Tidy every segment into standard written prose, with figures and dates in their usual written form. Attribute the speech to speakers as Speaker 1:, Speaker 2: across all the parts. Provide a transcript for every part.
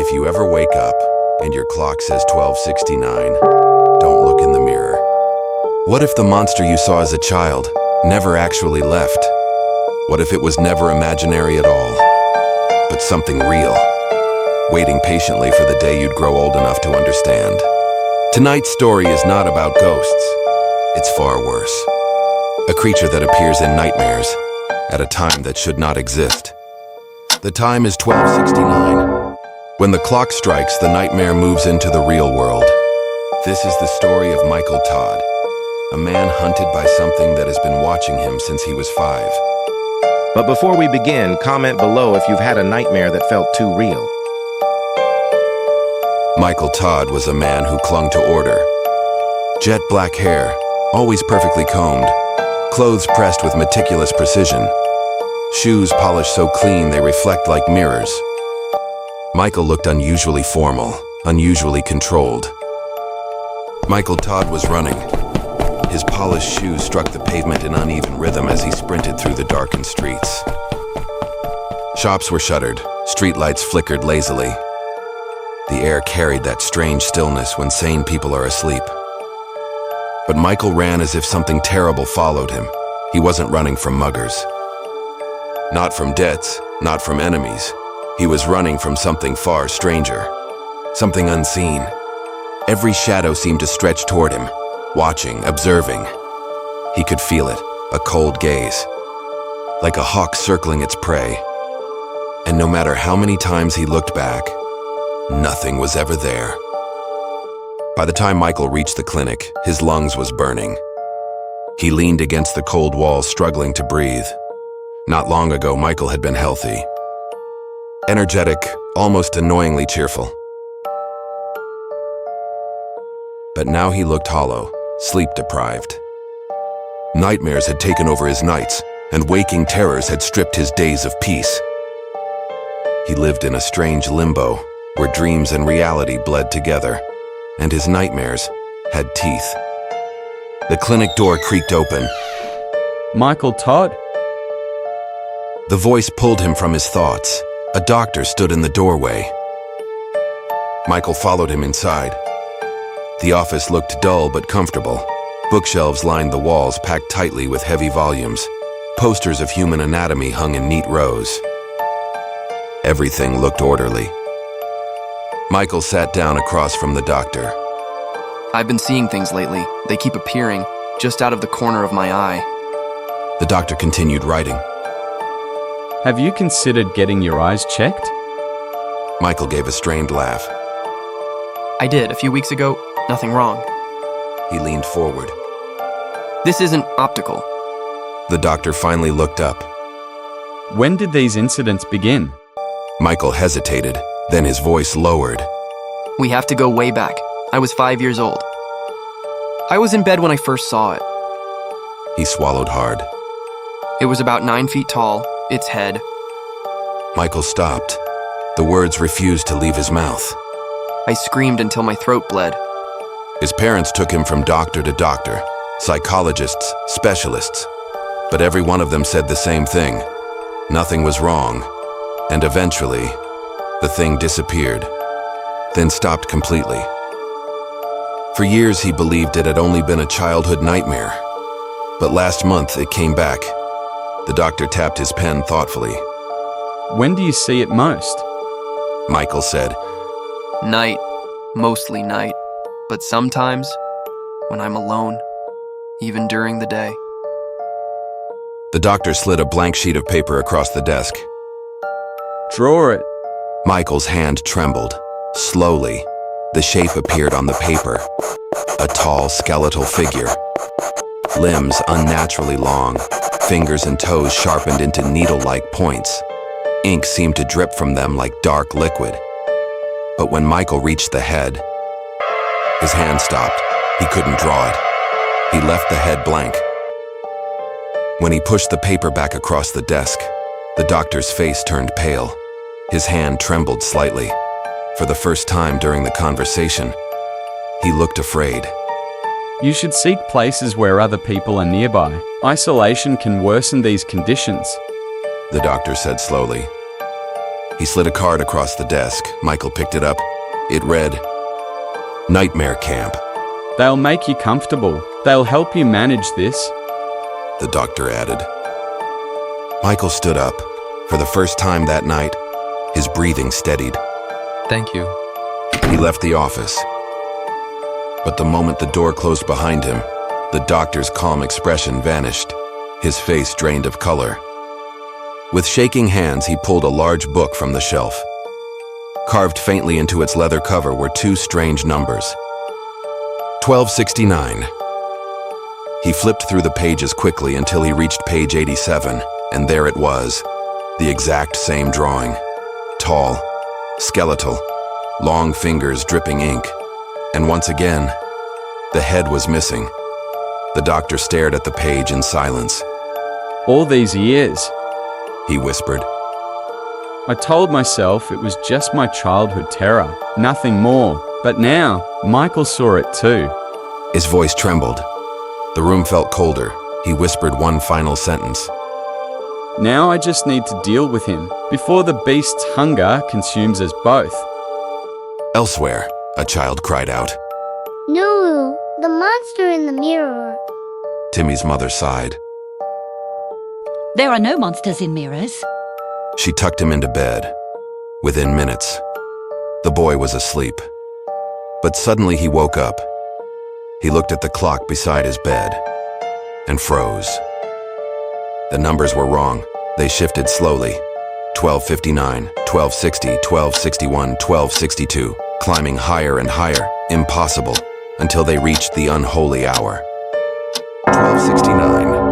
Speaker 1: If you ever wake up and your clock says 12:69, don't look in the mirror. What if the monster you saw as a child never actually left? What if it was never imaginary at all, but something real, waiting patiently for the day you'd grow old enough to understand? Tonight's story is not about ghosts. It's far worse. A creature that appears in nightmares at a time that should not exist. The time is 12:69. When the clock strikes, the nightmare moves into the real world. This is the story of Michael Todd, a man hunted by something that has been watching him since he was 5.
Speaker 2: But before we begin, comment below if you've had a nightmare that felt too real.
Speaker 1: Michael Todd was a man who clung to order. Jet black hair, always perfectly combed, clothes pressed with meticulous precision, shoes polished so clean they reflect like mirrors. Michael looked unusually formal, unusually controlled. Michael Todd was running. His polished shoes struck the pavement in uneven rhythm as he sprinted through the darkened streets. Shops were shuttered, streetlights flickered lazily. The air carried that strange stillness when sane people are asleep. But Michael ran as if something terrible followed him. He wasn't running from muggers. Not from debts, not from enemies. He was running from something far stranger, something unseen. Every shadow seemed to stretch toward him, watching, observing. He could feel it, a cold gaze, like a hawk circling its prey. And no matter how many times he looked back, nothing was ever there. By the time Michael reached the clinic, his lungs was burning. He leaned against the cold wall, struggling to breathe. Not long ago, Michael had been healthy. Energetic, almost annoyingly cheerful. But now he looked hollow, sleep-deprived. Nightmares had taken over his nights, and waking terrors had stripped his days of peace. He lived in a strange limbo, where dreams and reality bled together, and his nightmares had teeth. The clinic door creaked open.
Speaker 3: Michael Todd?
Speaker 1: The voice pulled him from his thoughts. A doctor stood in the doorway. Michael followed him inside. The office looked dull but comfortable. Bookshelves lined the walls, packed tightly with heavy volumes. Posters of human anatomy hung in neat rows. Everything looked orderly. Michael sat down across from the doctor.
Speaker 4: I've been seeing things lately. They keep appearing, just out of the corner of my eye.
Speaker 1: The doctor continued writing.
Speaker 3: Have you considered getting your eyes checked?
Speaker 1: Michael gave a strained laugh.
Speaker 4: I did, a few weeks ago. Nothing wrong.
Speaker 1: He leaned forward.
Speaker 4: This isn't optical.
Speaker 1: The doctor finally looked up.
Speaker 3: When did these incidents begin?
Speaker 1: Michael hesitated, then his voice lowered.
Speaker 4: We have to go way back. I was 5 years old. I was in bed when I first saw it.
Speaker 1: He swallowed hard.
Speaker 4: It was about 9 feet tall, its head.
Speaker 1: Michael stopped. The words refused to leave his mouth.
Speaker 4: I screamed until my throat bled.
Speaker 1: His parents took him from doctor to doctor, psychologists, specialists, but every one of them said the same thing. Nothing was wrong, and eventually, the thing disappeared, then stopped completely. For years, he believed it had only been a childhood nightmare, but last month it came back. The doctor tapped his pen thoughtfully.
Speaker 3: When do you see it most?
Speaker 1: Michael said,
Speaker 4: Night, mostly night, but sometimes when I'm alone, even during the day.
Speaker 1: The doctor slid a blank sheet of paper across the desk.
Speaker 3: Draw it.
Speaker 1: Michael's hand trembled. Slowly, the shape appeared on the paper. A tall, skeletal figure. Limbs unnaturally long, fingers and toes sharpened into needle-like points. Ink seemed to drip from them like dark liquid. But when Michael reached the head, his hand stopped. He couldn't draw it. He left the head blank. When he pushed the paper back across the desk, the doctor's face turned pale. His hand trembled slightly. For the first time during the conversation, he looked afraid.
Speaker 3: You should seek places where other people are nearby. Isolation can worsen these conditions.
Speaker 1: The doctor said slowly. He slid a card across the desk. Michael picked it up. It read, Nightmare Camp.
Speaker 3: They'll make you comfortable. They'll help you manage this.
Speaker 1: The doctor added. Michael stood up. For the first time that night, his breathing steadied.
Speaker 5: Thank you.
Speaker 1: He left the office. But the moment the door closed behind him, the doctor's calm expression vanished. His face drained of color. With shaking hands, he pulled a large book from the shelf. Carved faintly into its leather cover were two strange numbers. 1269. He flipped through the pages quickly until he reached page 87, and there it was, the exact same drawing. Tall, skeletal, long fingers dripping ink, and once again, the head was missing. The doctor stared at the page in silence.
Speaker 3: All these years,
Speaker 1: He whispered.
Speaker 3: I told myself it was just my childhood terror, nothing more. But now, Michael saw it too.
Speaker 1: His voice trembled. The room felt colder. He whispered one final sentence.
Speaker 3: Now I just need to deal with him before the beast's hunger consumes us both.
Speaker 1: Elsewhere, a child cried out.
Speaker 6: No, the monster in the mirror.
Speaker 1: Timmy's mother sighed.
Speaker 7: There are no monsters in mirrors.
Speaker 1: She tucked him into bed. Within minutes, the boy was asleep. But suddenly he woke up. He looked at the clock beside his bed and froze. The numbers were wrong. They shifted slowly. 1259, 1260, 1261, 1262, climbing higher and higher, impossible, until they reached the unholy hour. 1269.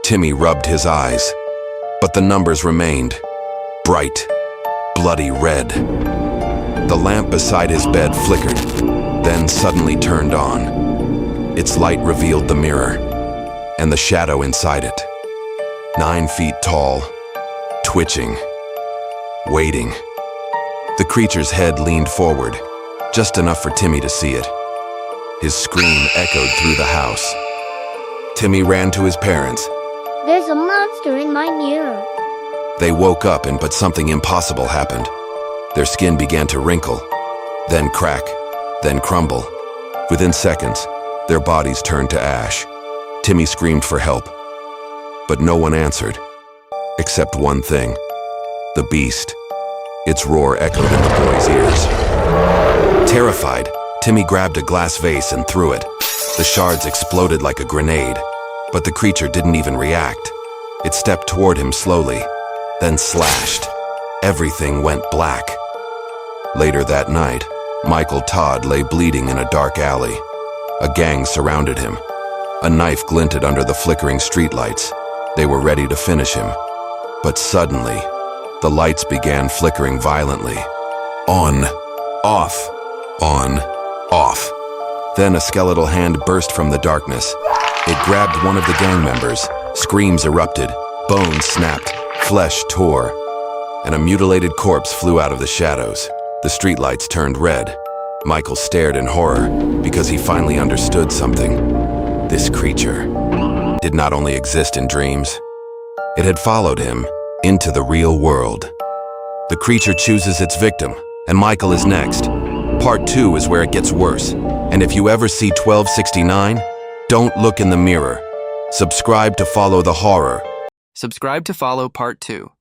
Speaker 1: Timmy rubbed his eyes, but the numbers remained. Bright, bloody red. The lamp beside his bed flickered, then suddenly turned on. Its light revealed the mirror, and the shadow inside it. 9 feet tall, twitching, waiting. The creature's head leaned forward, just enough for Timmy to see it. His scream echoed through the house. Timmy ran to his parents.
Speaker 6: There's a monster in my mirror.
Speaker 1: They woke up, but something impossible happened. Their skin began to wrinkle, then crack, then crumble. Within seconds, their bodies turned to ash. Timmy screamed for help, but no one answered, except one thing, the beast. Its roar echoed in the boy's ears. Terrified, Timmy grabbed a glass vase and threw it. The shards exploded like a grenade, but the creature didn't even react. It stepped toward him slowly, then slashed. Everything went black. Later that night, Michael Todd lay bleeding in a dark alley. A gang surrounded him. A knife glinted under the flickering streetlights. They were ready to finish him. But suddenly, the lights began flickering violently. On, off, on, off. Then a skeletal hand burst from the darkness. It grabbed one of the gang members. Screams erupted. Bones snapped. Flesh tore. And a mutilated corpse flew out of the shadows. The streetlights turned red. Michael stared in horror because he finally understood something. This creature did not only exist in dreams, it had followed him into the real world. The creature chooses its victim, and Michael is next. Part 2 is where it gets worse. And if you ever see 1269, don't look in the mirror. Subscribe to follow the horror.
Speaker 4: Subscribe to follow Part 2.